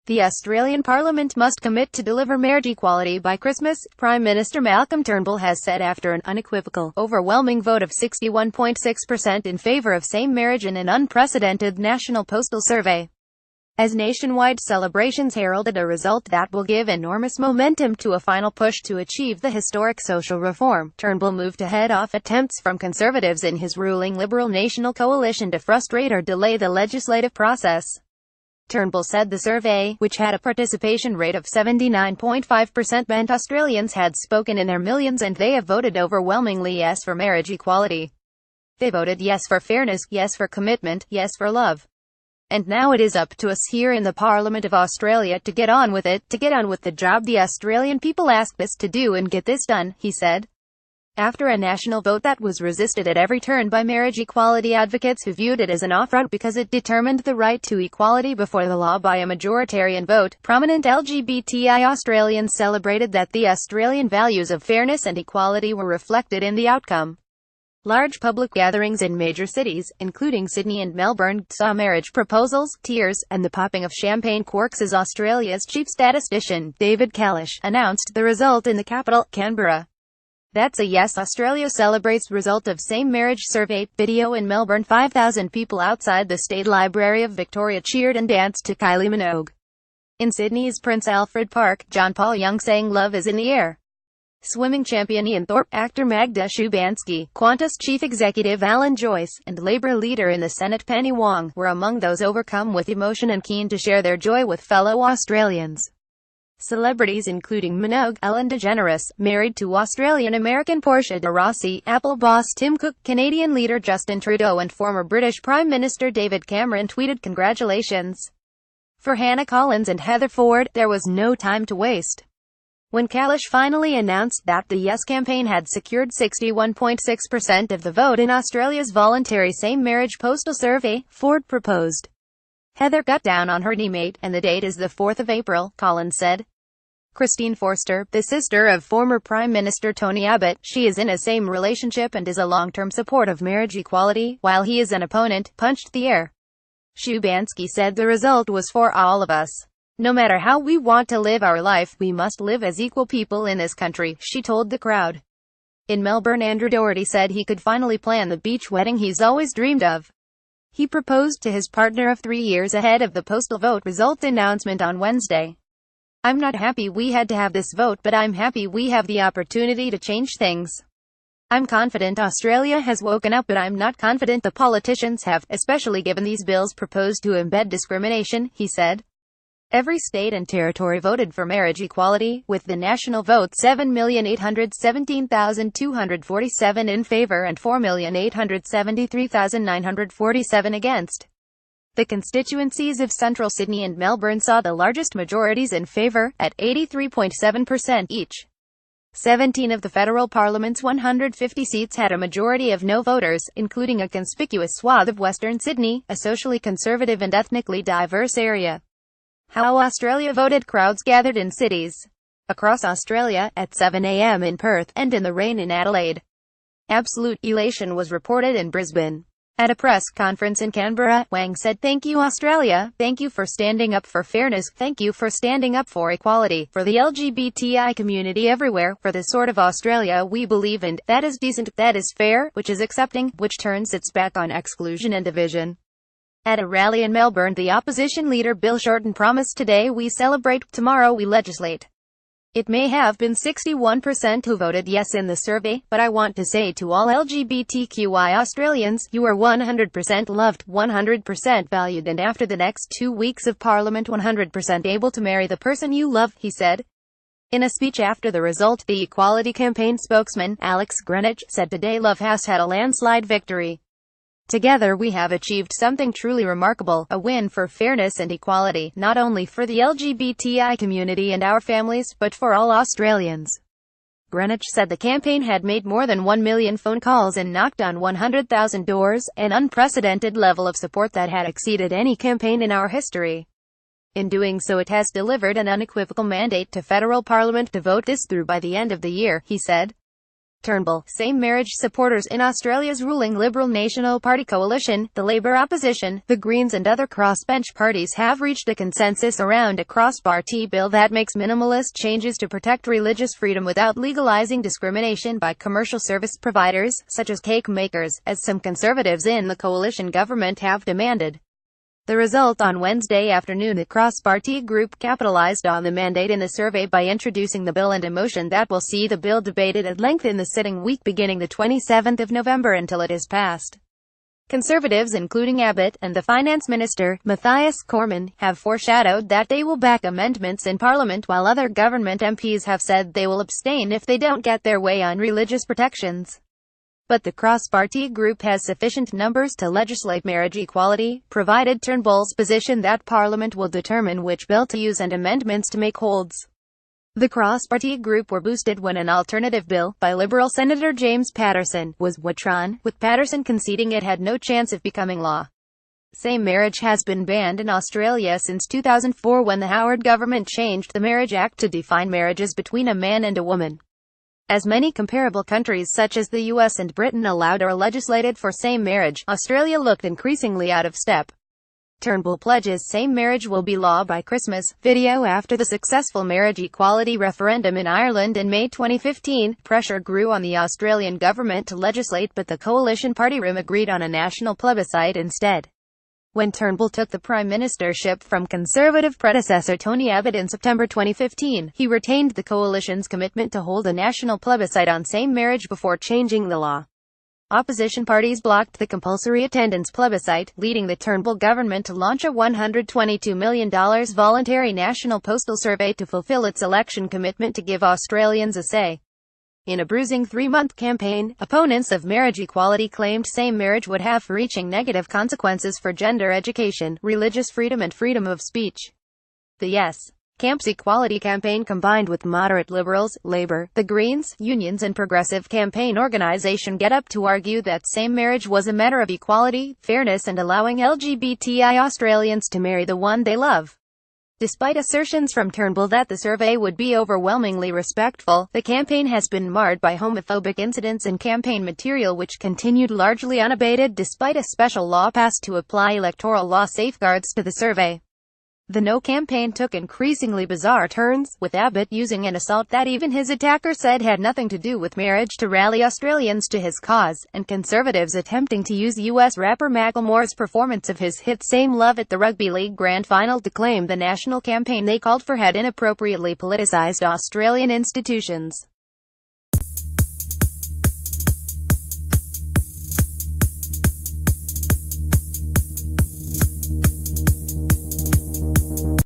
The Australian Parliament must commit to deliver marriage equality by Christmas, Prime Minister Malcolm Turnbull has said after an unequivocal, overwhelming vote of 61.6% in favour of same marriage in an unprecedented national postal survey. As nationwide celebrations heralded a result that will give enormous momentum to a final push to achieve the historic social reform, Turnbull moved to head off attempts from Conservatives in his ruling Liberal National Coalition to frustrate or delay the legislative process. Turnbull said the survey, which had a participation rate of 79.5%, meant Australians had spoken in their millions and they have voted overwhelmingly yes for marriage equality. They voted yes for fairness, yes for commitment, yes for love. And now it is up to us here in the Parliament of Australia to get on with it, to get on with the job the Australian people asked us to do and get this done, he said. After a national vote that was resisted at every turn by marriage equality advocates who viewed it as an affront because it determined the right to equality before the law by a majoritarian vote, prominent LGBTI Australians celebrated that the Australian values of fairness and equality were reflected in the outcome. Large public gatherings in major cities, including Sydney and Melbourne, saw marriage proposals, tears, and the popping of champagne corks as Australia's chief statistician, David Kalish, announced the result in the capital, Canberra. That's a yes. Australia celebrates result of same marriage survey. Video in Melbourne. 5,000 people outside the State Library of Victoria cheered and danced to Kylie Minogue. In Sydney's Prince Alfred Park, John Paul Young sang Love is in the Air. Swimming champion Ian Thorpe, actor Magda Szubanski, Qantas chief executive Alan Joyce, and Labour leader in the Senate Penny Wong were among those overcome with emotion and keen to share their joy with fellow Australians. Celebrities including Minogue, Ellen DeGeneres, married to Australian-American Portia de Rossi, Apple boss Tim Cook, Canadian leader Justin Trudeau and former British Prime Minister David Cameron tweeted congratulations. For Hannah Collins and Heather Ford, there was no time to waste. When Kalish finally announced that the Yes campaign had secured 61.6% of the vote in Australia's voluntary same-marriage postal survey, Ford proposed. Heather got down on her kneemate, and the date is the 4th of April, Collins said. Christine Forster, the sister of former Prime Minister Tony Abbott, she is in a same relationship and is a long-term support of marriage equality, while he is an opponent, punched the air. Szubanski said the result was for all of us. No matter how we want to live our life, we must live as equal people in this country, she told the crowd. In Melbourne, Andrew Doherty said he could finally plan the beach wedding he's always dreamed of. He proposed to his partner of 3 years ahead of the postal vote result announcement on Wednesday. I'm not happy we had to have this vote, but I'm happy we have the opportunity to change things. I'm confident Australia has woken up, but I'm not confident the politicians have, especially given these bills proposed to embed discrimination, he said. Every state and territory voted for marriage equality, with the national vote 7,817,247 in favour and 4,873,947 against. The constituencies of central Sydney and Melbourne saw the largest majorities in favour, at 83.7% each. 17 of the federal parliament's 150 seats had a majority of no voters, including a conspicuous swath of Western Sydney, a socially conservative and ethnically diverse area. How Australia voted. Crowds gathered in cities across Australia, at 7 a.m. in Perth, and in the rain in Adelaide. Absolute elation was reported in Brisbane. At a press conference in Canberra, Wang said, "Thank you Australia, thank you for standing up for fairness, thank you for standing up for equality, for the LGBTI community everywhere, for the sort of Australia we believe in, that is decent, that is fair, which is accepting, which turns its back on exclusion and division." At a rally in Melbourne, the opposition leader Bill Shorten promised, "Today we celebrate, tomorrow we legislate." It may have been 61% who voted yes in the survey, but I want to say to all LGBTQI Australians, you are 100% loved, 100% valued, and after the next 2 weeks of Parliament 100% able to marry the person you love, he said. In a speech after the result, the Equality Campaign spokesman, Alex Greenwich, said today Love has had a landslide victory. Together we have achieved something truly remarkable, a win for fairness and equality, not only for the LGBTI community and our families, but for all Australians. Greenwich said the campaign had made more than 1 million phone calls and knocked on 100,000 doors, an unprecedented level of support that had exceeded any campaign in our history. In doing so, it has delivered an unequivocal mandate to federal parliament to vote this through by the end of the year, he said. Turnbull, same-marriage supporters in Australia's ruling Liberal National Party coalition, the Labour opposition, the Greens and other crossbench parties have reached a consensus around a cross-party bill that makes minimalist changes to protect religious freedom without legalising discrimination by commercial service providers, such as cake makers, as some Conservatives in the coalition government have demanded. The result on Wednesday afternoon, the cross-party group capitalized on the mandate in the survey by introducing the bill and a motion that will see the bill debated at length in the sitting week beginning the 27th of November until it is passed. Conservatives, including Abbott and the Finance Minister, Matthias Cormann, have foreshadowed that they will back amendments in Parliament, while other government MPs have said they will abstain if they don't get their way on religious protections. But the cross-party group has sufficient numbers to legislate marriage equality, provided Turnbull's position that Parliament will determine which bill to use and amendments to make holds. The cross-party group were boosted when an alternative bill, by Liberal Senator James Patterson, was withdrawn, with Patterson conceding it had no chance of becoming law. Same marriage has been banned in Australia since 2004 when the Howard government changed the Marriage Act to define marriages between a man and a woman. As many comparable countries such as the US and Britain allowed or legislated for same marriage, Australia looked increasingly out of step. Turnbull pledges same marriage will be law by Christmas. Video after the successful marriage equality referendum in Ireland in May 2015, pressure grew on the Australian government to legislate, but the coalition party room agreed on a national plebiscite instead. When Turnbull took the prime ministership from Conservative predecessor Tony Abbott in September 2015, he retained the coalition's commitment to hold a national plebiscite on same marriage before changing the law. Opposition parties blocked the compulsory attendance plebiscite, leading the Turnbull government to launch a $122 million voluntary national postal survey to fulfill its election commitment to give Australians a say. In a bruising 3-month campaign, opponents of marriage equality claimed same marriage would have far-reaching negative consequences for gender education, religious freedom and freedom of speech. The Yes Camp's equality campaign combined with moderate Liberals, Labour, the Greens, unions and progressive campaign organisation Get Up to argue that same marriage was a matter of equality, fairness and allowing LGBTI Australians to marry the one they love. Despite assertions from Turnbull that the survey would be overwhelmingly respectful, the campaign has been marred by homophobic incidents and campaign material which continued largely unabated despite a special law passed to apply electoral law safeguards to the survey. The No campaign took increasingly bizarre turns, with Abbott using an assault that even his attacker said had nothing to do with marriage to rally Australians to his cause, and Conservatives attempting to use US rapper Macklemore's performance of his hit Same Love at the Rugby League Grand Final to claim the national campaign they called for had inappropriately politicised Australian institutions.